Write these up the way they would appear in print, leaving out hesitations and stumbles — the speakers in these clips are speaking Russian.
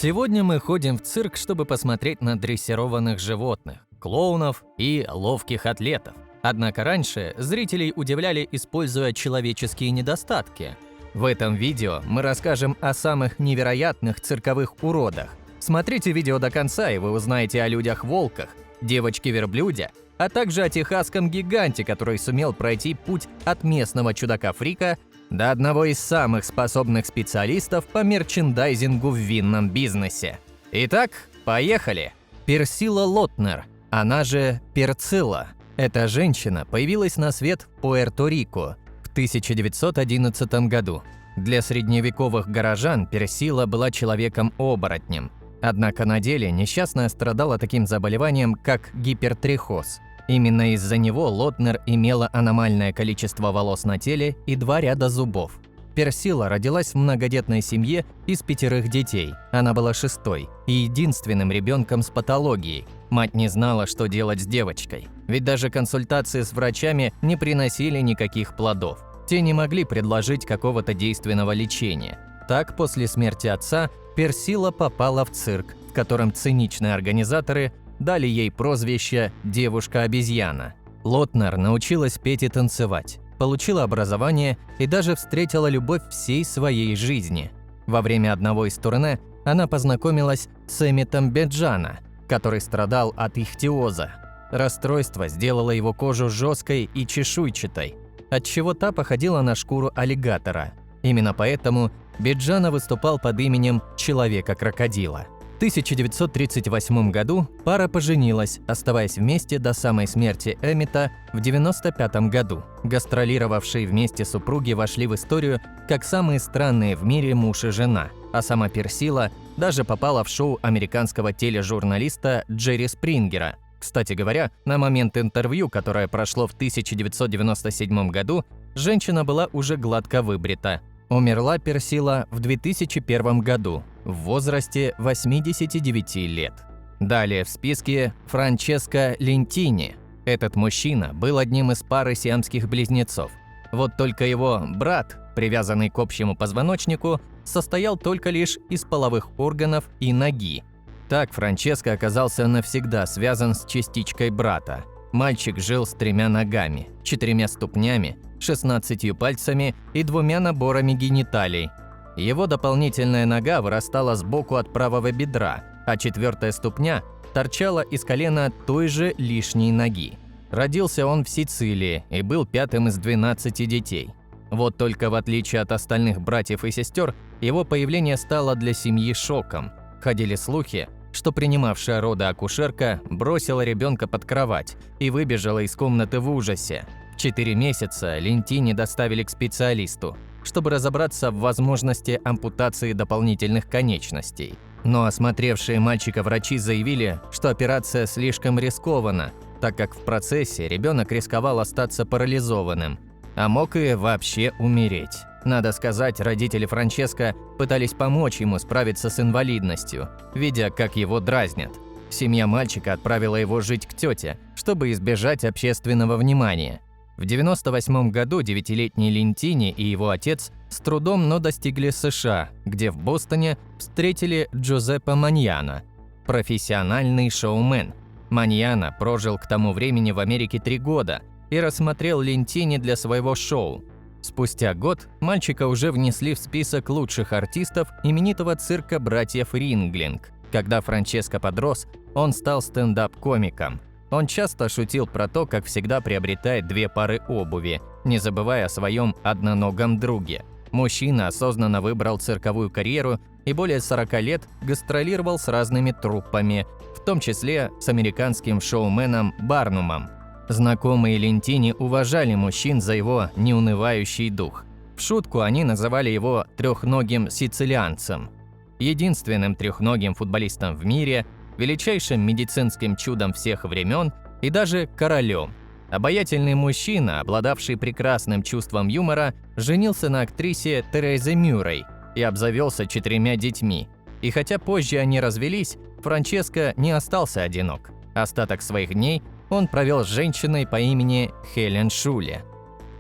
Сегодня мы ходим в цирк, чтобы посмотреть на дрессированных животных, клоунов и ловких атлетов. Однако раньше зрителей удивляли, используя человеческие недостатки. В этом видео мы расскажем о самых невероятных цирковых уродах. Смотрите видео до конца, и вы узнаете о людях-волках, девочке-верблюде, а также о техасском гиганте, который сумел пройти путь от местного чудака-фрика до одного из самых способных специалистов по мерчендайзингу в винном бизнесе. Итак, поехали! Персила Лотнер, она же Перцилла. Эта женщина появилась на свет в Пуэрто-Рико в 1911 году. Для средневековых горожан Персила была человеком-оборотнем. Однако на деле несчастная страдала таким заболеванием, как гипертрихоз. Именно из-за него Лотнер имела аномальное количество волос на теле и 2 ряда зубов. Персила родилась в многодетной семье из 5 детей. Она была 6-й и единственным ребенком с патологией. Мать не знала, что делать с девочкой, ведь даже консультации с врачами не приносили никаких плодов. Те не могли предложить какого-то действенного лечения. Так, после смерти отца, Персила попала в цирк, в котором циничные организаторы дали ей прозвище «девушка-обезьяна». Лотнер научилась петь и танцевать, получила образование и даже встретила любовь всей своей жизни. Во время одного из турне она познакомилась с Эмметом Беджана, который страдал от ихтиоза. Расстройство сделало его кожу жесткой и чешуйчатой, отчего та походила на шкуру аллигатора. Именно поэтому Беджана выступал под именем Человека-крокодила. В 1938 году пара поженилась, оставаясь вместе до самой смерти Эммета в 1995 году. Гастролировавшие вместе супруги вошли в историю как самые странные в мире муж и жена, а сама Персила даже попала в шоу американского тележурналиста Джерри Спрингера. Кстати говоря, на момент интервью, которое прошло в 1997 году, женщина была уже гладко выбрита. Умерла Персила в 2001 году в возрасте 89 лет. Далее в списке Франческо Лентини. Этот мужчина был одним из пары сиамских близнецов. Вот только его брат, привязанный к общему позвоночнику, состоял только лишь из половых органов и ноги. Так Франческо оказался навсегда связан с частичкой брата. Мальчик жил с 3 ногами, 4 ступнями, 16 пальцами и 2 наборами гениталий. Его дополнительная нога вырастала сбоку от правого бедра, а 4-я ступня торчала из колена той же лишней ноги. Родился он в Сицилии и был 5-м из 12 детей. Вот только в отличие от остальных братьев и сестер, его появление стало для семьи шоком. Ходили слухи, что принимавшая роды акушерка бросила ребенка под кровать и выбежала из комнаты в ужасе. В 4 месяца Лентини доставили к специалисту, чтобы разобраться в возможности ампутации дополнительных конечностей. Но осмотревшие мальчика врачи заявили, что операция слишком рискована, так как в процессе ребенок рисковал остаться парализованным, а мог и вообще умереть. Надо сказать, родители Франческо пытались помочь ему справиться с инвалидностью, видя, как его дразнят. Семья мальчика отправила его жить к тете, чтобы избежать общественного внимания. В 1998 году 9-летний Лентини и его отец с трудом, но достигли США, где в Бостоне встретили Джузеппе Маньяно, профессиональный шоумен. Маньяно прожил к тому времени в Америке 3 года и рассмотрел Лентини для своего шоу. Спустя год мальчика уже внесли в список лучших артистов именитого цирка братьев Ринглинг. Когда Франческо подрос, он стал стендап-комиком. Он часто шутил про то, как всегда приобретает 2 пары обуви, не забывая о своем одноногом друге. Мужчина осознанно выбрал цирковую карьеру и более 40 лет гастролировал с разными труппами, в том числе с американским шоуменом Барнумом. Знакомые Лентини уважали мужчин за его неунывающий дух. В шутку они называли его трехногим сицилианцем, единственным трехногим футболистом в мире, величайшим медицинским чудом всех времен и даже королем. Обаятельный мужчина, обладавший прекрасным чувством юмора, женился на актрисе Терезе Мюррей и обзавелся 4 детьми. И хотя позже они развелись, Франческо не остался одинок. Остаток своих дней он провел с женщиной по имени Хелен Шуле.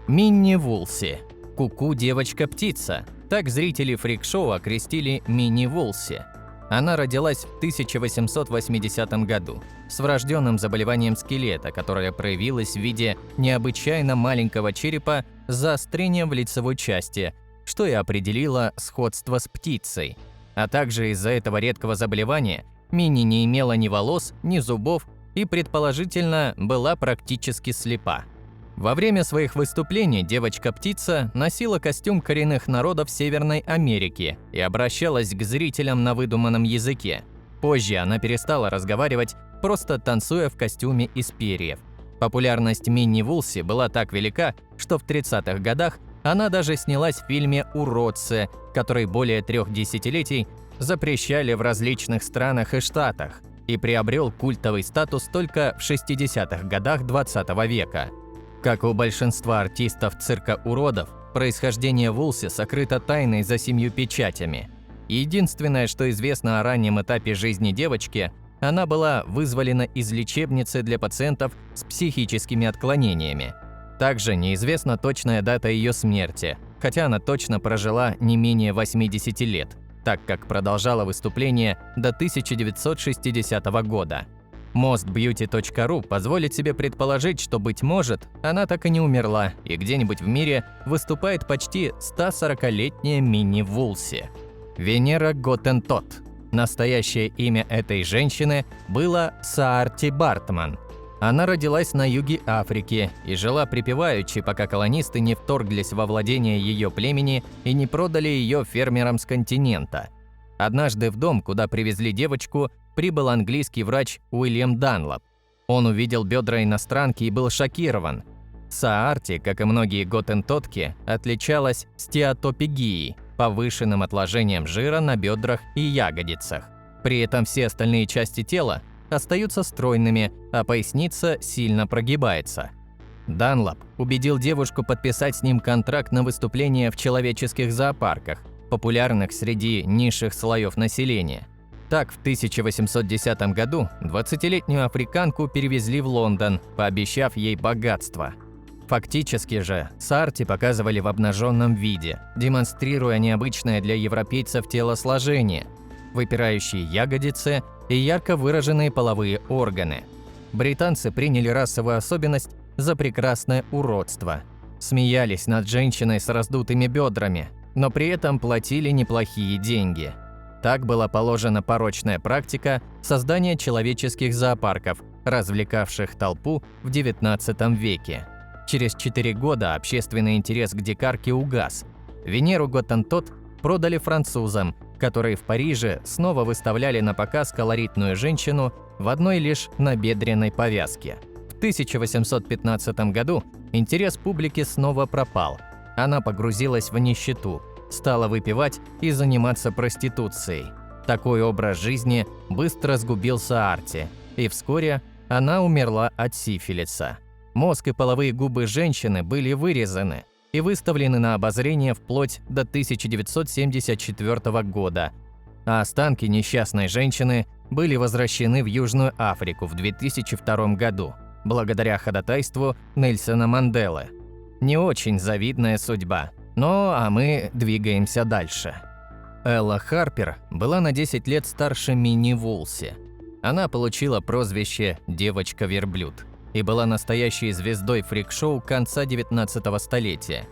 Минни Вулси. Ку-ку, девочка-птица. Так зрители фрик-шоу окрестили Минни Вулси. Она родилась в 1880 году с врожденным заболеванием скелета, которое проявилось в виде необычайно маленького черепа с заострением в лицевой части, что и определило сходство с птицей. А также из-за этого редкого заболевания Минни не имела ни волос, ни зубов и, предположительно, была практически слепа. Во время своих выступлений девочка-птица носила костюм коренных народов Северной Америки и обращалась к зрителям на выдуманном языке. Позже она перестала разговаривать, просто танцуя в костюме из перьев. Популярность Минни Вулси была так велика, что в 30-х годах она даже снялась в фильме «Уродцы», который более 3 десятилетий запрещали в различных странах и штатах, и приобрел культовый статус только в 60-х годах 20 века. Как у большинства артистов цирка уродов, происхождение Вулси сокрыто тайной за 7 печатями. Единственное, что известно о раннем этапе жизни девочки, она была вызволена из лечебницы для пациентов с психическими отклонениями. Также неизвестна точная дата ее смерти, хотя она точно прожила не менее 80 лет, так как продолжала выступление до 1960 года. Mostbeauty.ru позволит себе предположить, что, быть может, она так и не умерла, и где-нибудь в мире выступает почти 140-летняя Минни Вулси. Венера Готтентот. Настоящее имя этой женщины было Саарти Бартман. Она родилась на юге Африки и жила припеваючи, пока колонисты не вторглись во владение ее племени и не продали ее фермерам с континента. Однажды в дом, куда привезли девочку, прибыл английский врач Уильям Данлоп. Он увидел бедра иностранки и был шокирован. Саарти, как и многие готтентотки, отличалась стеатопигией, повышенным отложением жира на бедрах и ягодицах. При этом все остальные части тела остаются стройными, а поясница сильно прогибается. Данлоп убедил девушку подписать с ним контракт на выступление в человеческих зоопарках, популярных среди низших слоев населения. Так, в 1810 году 20-летнюю африканку перевезли в Лондон, пообещав ей богатство. Фактически же Саарти показывали в обнаженном виде, демонстрируя необычное для европейцев телосложение, выпирающие ягодицы и ярко выраженные половые органы. Британцы приняли расовую особенность за прекрасное уродство, смеялись над женщиной с раздутыми бедрами, но при этом платили неплохие деньги. Так была положена порочная практика создания человеческих зоопарков, развлекавших толпу в XIX веке. Через 4 года общественный интерес к дикарке угас. Венеру Готтентот продали французам, которые в Париже снова выставляли на показ колоритную женщину в одной лишь набедренной повязке. В 1815 году интерес публики снова пропал. Она погрузилась в нищету, стала выпивать и заниматься проституцией. Такой образ жизни быстро сгубил Саарти, и вскоре она умерла от сифилиса. Мозг и половые губы женщины были вырезаны и выставлены на обозрение вплоть до 1974 года, а останки несчастной женщины были возвращены в Южную Африку в 2002 году, благодаря ходатайству Нельсона Манделы. Не очень завидная судьба. А мы двигаемся дальше. Элла Харпер была на 10 лет старше Минни Вулси. Она получила прозвище «девочка-верблюд» и была настоящей звездой фрик-шоу конца 19 столетия.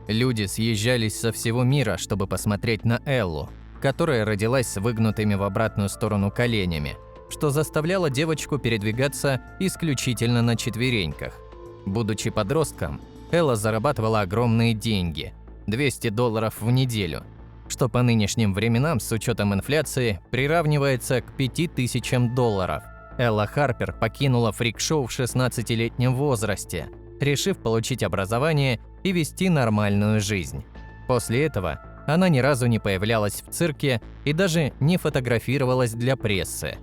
Люди съезжались со всего мира, чтобы посмотреть на Эллу, которая родилась с выгнутыми в обратную сторону коленями, что заставляло девочку передвигаться исключительно на четвереньках. Будучи подростком, Элла зарабатывала огромные деньги – $200 в неделю, что по нынешним временам с учетом инфляции приравнивается к $5000. Элла Харпер покинула фрик-шоу в 16-летнем возрасте, решив получить образование и вести нормальную жизнь. После этого она ни разу не появлялась в цирке и даже не фотографировалась для прессы.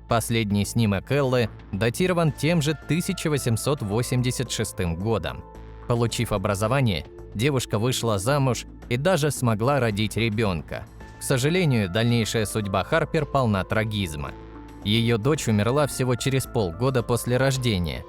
Последний снимок Эллы датирован тем же 1886 годом. Получив образование, девушка вышла замуж и даже смогла родить ребенка. К сожалению, дальнейшая судьба Харпер полна трагизма. Ее дочь умерла всего через полгода после рождения.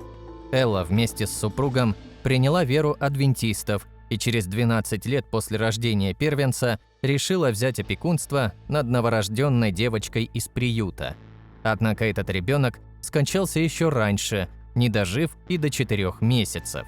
Элла вместе с супругом приняла веру адвентистов и через 12 лет после рождения первенца решила взять опекунство над новорожденной девочкой из приюта. Однако этот ребенок скончался еще раньше, не дожив и до 4 месяцев.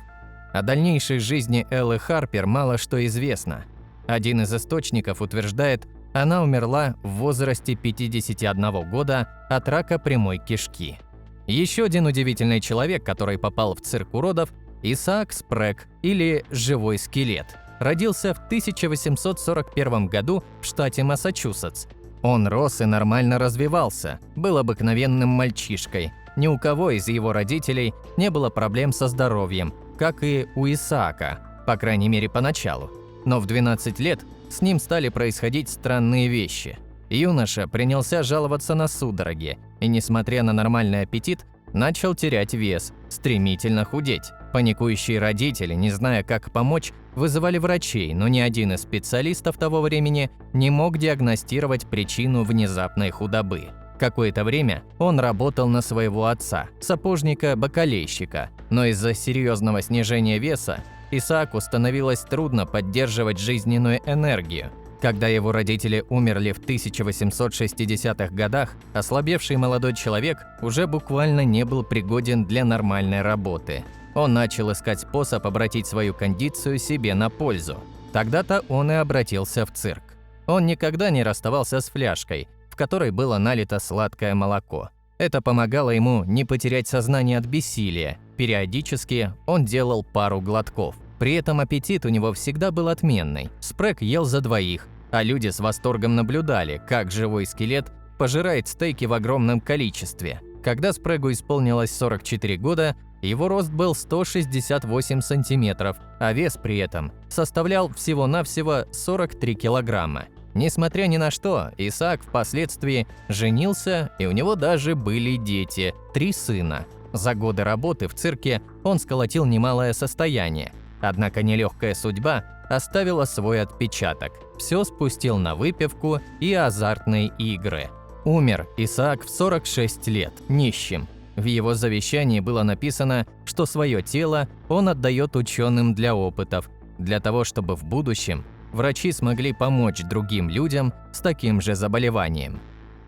О дальнейшей жизни Эллы Харпер мало что известно. Один из источников утверждает, она умерла в возрасте 51 года от рака прямой кишки. Еще один удивительный человек, который попал в цирк уродов – Исаак Спрэг, или «Живой скелет». Родился в 1841 году в штате Массачусетс. Он рос и нормально развивался, был обыкновенным мальчишкой. Ни у кого из его родителей не было проблем со здоровьем, как и у Исаака, по крайней мере поначалу. Но в 12 лет с ним стали происходить странные вещи. Юноша принялся жаловаться на судороги и, несмотря на нормальный аппетит, начал терять вес, стремительно худеть. Паникующие родители, не зная, как помочь, вызывали врачей, но ни один из специалистов того времени не мог диагностировать причину внезапной худобы. Какое-то время он работал на своего отца, сапожника-бакалейщика, но из-за серьезного снижения веса Исааку становилось трудно поддерживать жизненную энергию. Когда его родители умерли в 1860-х годах, ослабевший молодой человек уже буквально не был пригоден для нормальной работы. Он начал искать способ обратить свою кондицию себе на пользу. Тогда-то он и обратился в цирк. Он никогда не расставался с фляжкой, в которой было налито сладкое молоко. Это помогало ему не потерять сознание от бессилия. Периодически он делал пару глотков. При этом аппетит у него всегда был отменный. Спрэг ел за двоих, а люди с восторгом наблюдали, как живой скелет пожирает стейки в огромном количестве. Когда Спрэгу исполнилось 44 года, его рост был 168 сантиметров, а вес при этом составлял всего-навсего 43 килограмма. Несмотря ни на что, Исаак впоследствии женился, и у него даже были дети – 3 сына. За годы работы в цирке он сколотил немалое состояние. Однако нелегкая судьба оставила свой отпечаток. Все спустил на выпивку и азартные игры. Умер Исаак в 46 лет, нищим. В его завещании было написано, что свое тело он отдает ученым для опытов, для того, чтобы в будущем врачи смогли помочь другим людям с таким же заболеванием.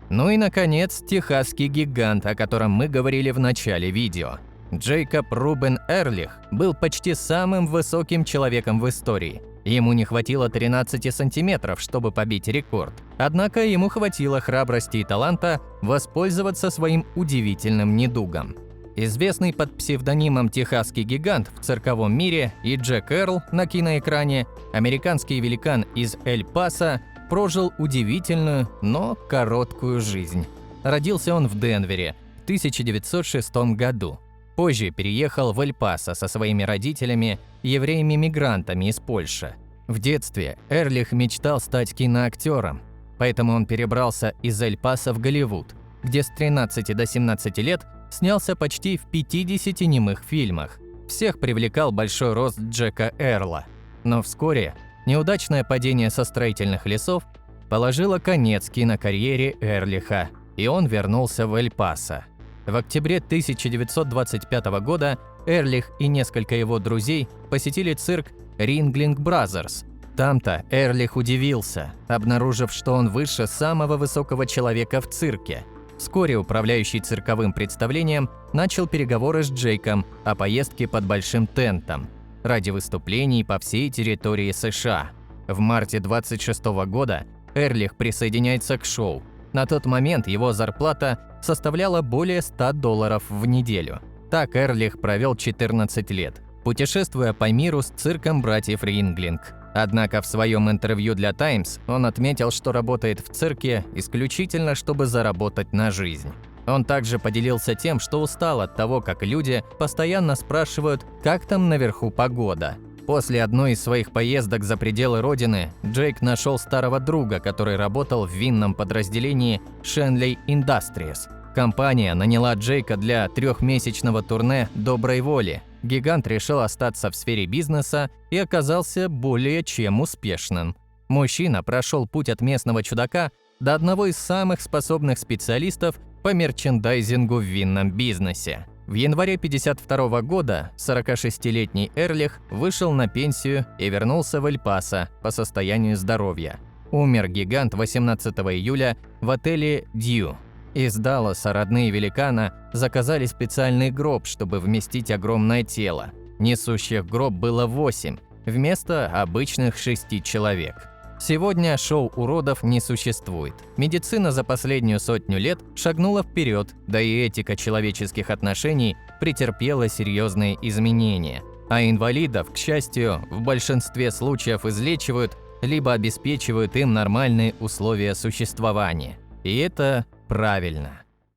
Ну и, наконец, техасский гигант, о котором мы говорили в начале видео. Джейкоб Рубен Эрлих был почти самым высоким человеком в истории. Ему не хватило 13 сантиметров, чтобы побить рекорд. Однако ему хватило храбрости и таланта воспользоваться своим удивительным недугом. Известный под псевдонимом «Техасский гигант» в цирковом мире и Джек Эрл на киноэкране, американский великан из Эль-Пасо прожил удивительную, но короткую жизнь. Родился он в Денвере в 1906 году. Позже переехал в Эль-Пасо со своими родителями, евреями-мигрантами из Польши. В детстве Эрлих мечтал стать киноактером, поэтому он перебрался из Эль-Пасо в Голливуд, где с 13 до 17 лет снялся почти в 50 немых фильмах. Всех привлекал большой рост Джека Эрла. Но вскоре неудачное падение со строительных лесов положило конец кинокарьере Эрлиха, и он вернулся в Эль-Пасо. В октябре 1925 года Эрлих и несколько его друзей посетили цирк Ringling Brothers. Там-то Эрлих удивился, обнаружив, что он выше самого высокого человека в цирке. Вскоре управляющий цирковым представлением начал переговоры с Джейком о поездке под большим тентом ради выступлений по всей территории США. В марте 1926 года Эрлих присоединяется к шоу. На тот момент его зарплата составляла более $100 в неделю. Так Эрлих провел 14 лет, путешествуя по миру с цирком братьев Ринглинг. Однако в своем интервью для Times он отметил, что работает в цирке исключительно, чтобы заработать на жизнь. Он также поделился тем, что устал от того, как люди постоянно спрашивают, как там наверху погода. После одной из своих поездок за пределы родины Джейк нашел старого друга, который работал в винном подразделении Shenley Industries. Компания наняла Джейка для 3-месячного турне доброй воли. Гигант решил остаться в сфере бизнеса и оказался более чем успешным. Мужчина прошел путь от местного чудака до одного из самых способных специалистов по мерчендайзингу в винном бизнесе. В январе 1952 года 46-летний Эрлих вышел на пенсию и вернулся в Эль-Пасо по состоянию здоровья. Умер гигант 18 июля в отеле «Дью». Из Далласа родные великана заказали специальный гроб, чтобы вместить огромное тело. Несущих гроб было 8, вместо обычных 6 человек. Сегодня шоу уродов не существует. Медицина за последнюю 100 лет шагнула вперед, да и этика человеческих отношений претерпела серьезные изменения. А инвалидов, к счастью, в большинстве случаев излечивают, либо обеспечивают им нормальные условия существования. И это правильно.